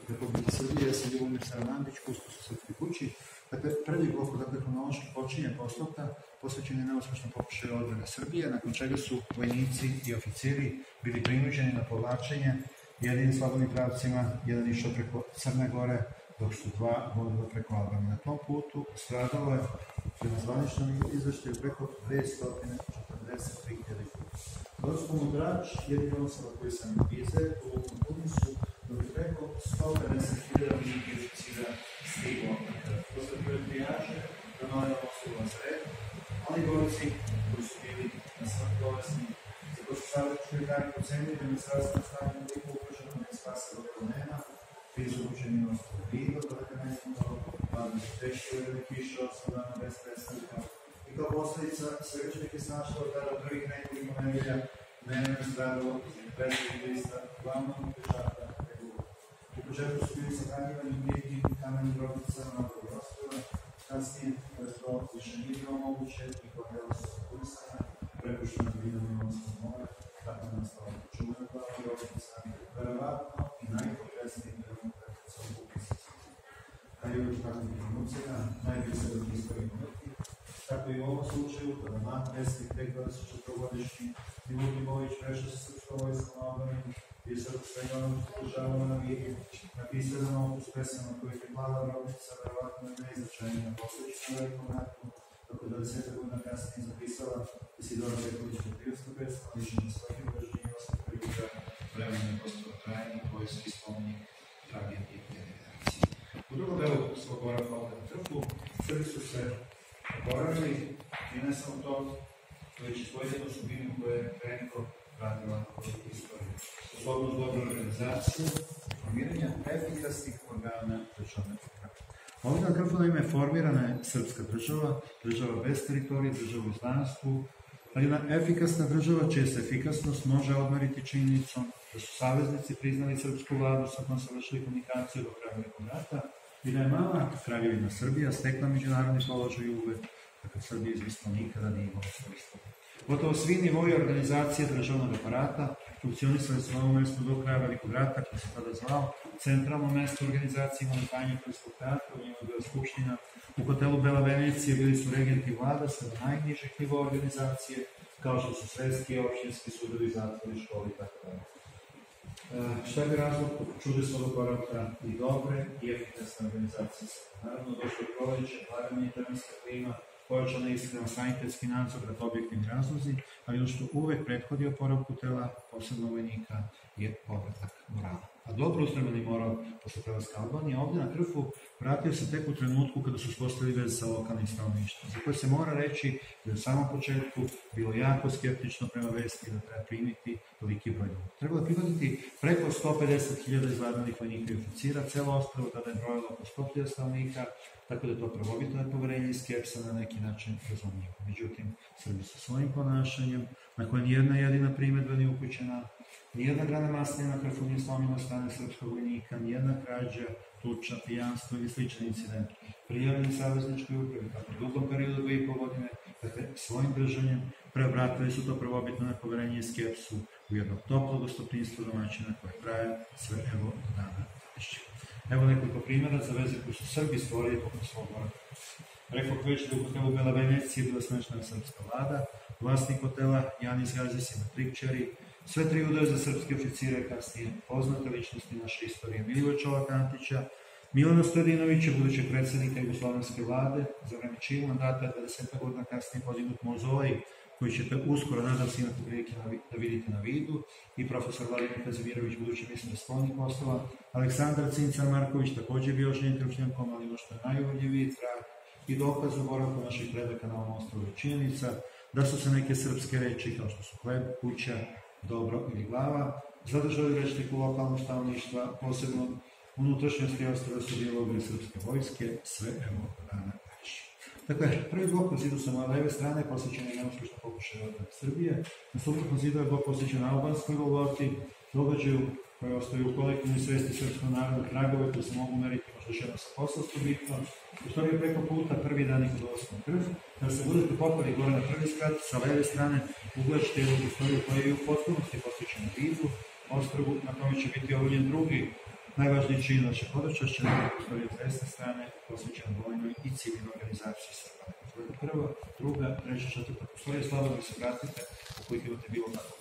Republike Srbije, ja sam Ljubomir Saramandić, kustos u Srpskoj kući. Dakle, prvi blok, hronološki počinje postavka, posvećen je neuspešnom pokušaju odbrane Srbije, nakon čega su vojnici i oficiri bili prinuđeni na povlačenje jedinim slobodnim pravcima, jedan išao preko Crne Gore, dok su dva vodila preko Albanije. Na tom putu stradalo je, prema zvaničnom izveštaju, preko 243.000 ljudi. Dospom u Drač, jedina osoba koju sam izde, u ovom Tunisu, dok je preko 150.000 vojnika i oficira stiglo. Posle prijače, donoljeno osobu na sred, oni borci koji su bili na smrt bolesni, za ko su saveznički dani procenili da je zdravstveno stanje toliko ugroženo da je spasa gotovo nema, bili su učeni na osnovu vido, kada je nekako padne su teške vreme kiše, osnovana bez predstavnika. I kao posledica svećenik je snašla od tada prvih nekoliko nedelja neveno stradalo iz neprestavnih lista, glavnog pečata Regula. U početku su bili sahranjivani neki kamenim grobnicama na prostora, kasnije, kada je to više nije bilo moguće i kao delo su sakurisana, prepuštena vinom Jonskog mora, tako je nastala čuvena glava grobnica, verovatno i najpotresniji trenutak sa okupisaca. Taj je još takvih trenucena, najbližeg istorije mrtvi. Tako i u ovom slučaju, kada man pesnik tek 24-godišnji Milutinović prešao sa srpskom vojskom na Albaniju i srpsko svega onog podržavao na vidi, napisao za opus pesama koji je mala grobnica, verovatno je najznačajnija posljedica na velikom ratu, tako da 10 godina kasnije zapisala Isidora Peković patriotska pesma, lišenje svojih uvežnjih osam priluka, vremena postava trajni, vojski spomenik, tragedije i generacije. U drugom delu svog boravka ovdje na Trpu, Srbi su se oporavili i ne samo to, već i svoju jednu osobinu koja je Renko radila na politiku istoriju. Sposobnost dobre organizacije, formiranja efikasnih organa državne uprave. Ovdje na Krfu naime formirana je srpska država, država bez teritorije, država u znanstvu, ali jedna efikasna država čija se efikasnost može odmeriti činjenicom da su saveznici priznali srpsku vladu sa kojom su vršili komunikaciju do kraja velikog rata i da je mala kraljevina Srbija stekla međunarodni položaj uvek, dakle Srbija izvisno nikada nije imala svojstvo. Gotovo svi nivoji organizacije državnog aparata funkcionisali su na ovom mestu do kraja velikog rata, koji se tada zvao centralno mesto organizacije Montanije Krskog teatra, u njima je bila skupština. U hotelu Bela Venecija bili su regenti vlada sa najnižih nivoa organizacije, kao što su sredski, opštinski sudovi, zatvori, školi itd. Šta je razlog čudesnog boravka i dobre i efikasne organizacije? Naravno, došlo je proleće, hladna i terenska klima, pojačana iskreno sanitetski nadzor nad objektivni razlozi, ali ono što uvek prethodi oporavku tela, posebno vojnika, je povratak morala. A dobro ustremani moral posle prelaska Albanije ovdje na Krfu vratio se tek u trenutku kada su uspostavili veze sa lokalnim stanovništvom, za koje se mora reći da je u samom početku bilo jako skeptično prema vesti da treba primiti toliki broj ljudi. Trebalo je prihvatiti preko 150.000 izvanrednih vojnika i oficira, celo ostrvo tada je brojilo oko 100.000 stanovnika, tako da je to prvobitno nepoverenje i skepsa na neki način razumljivo. Međutim, Srbi su svojim ponašanjem, na koje nijedna jedina primedba nije upućena, nijedna grana masnija na Krfu nije slomila strane srpskog vojnika, nijedna krađa, tuča, pijanstvo ili slični incident prijavljeni savezničkoj upravi, tako u dugom periodu 2,5 godine, dakle svojim držanjem preobratili su to prvobitno nepoverenje i skepsu u jedno toplo gostoprimstvo domaćina koje traje sve evo do dana današnjeg. Evo nekoliko primjera za veze koje su Srbi stvorili poput svog boravka. Rekao već da u hotelu Bela Venecija bila smeštena srpska vlada, vlasnik hotela Janis Gazis ima 3 kćeri, sve 3 udaju za srpske oficire, kasnije poznate ličnosti naše istorije Milivoja Čolaka Antića, Milana Stojadinovića, budućeg predsjednika jugoslovenske vlade, za vreme čijeg mandata 20 godina kasnije podignut mozolej, koji ćete uskoro, nadam se, imati prilike da vidite na vidu, i profesor Vladimir Kazimirović, budući ministar spoljnih poslova, Aleksandar Cincar Marković, također bio oženjen Krupnjakom, ali ono što je najuvjerljiviji trag i dokaz u boravku naših predaka na ovom ostrovu je činjenica da su se neke srpske reči, kao što su hleb, kuća, dobro ili glava, zadržali rečniku lokalnog stanovništva, posebno unutrašnjosti ostrava su dijalogli srpske vojske, sve evo dana reći. Dakle, prvi blok na zidu sa moje leve strane posvećen je neuspješno pokušaj odbrane Srbije, na suprotnom zidu je blok posvećen albanskoj Golgoti, događaju koje ostaju u kolektivnoj svesti srpskog naroda, tragove koji se mogu meriti možda još jedno sa Kosovskom bitvom. Istorija preko puta, prvi dan i kod osam krv. Kada se budete popali gore na prvi skrat, sa leve strane ugledaćete jednu istoriju koja je u potpunosti posvećena vidu, ostrvu na kome će biti ovoljen drugi Najvažniji čin naše hodočašće na prostoriju s desne strane posvećeno vojnoj i civilnoj organizaciji Srba. Prva, druga, treća, četvrta prostorija, slabo da se vratite, ukoliko imate bilo kakvo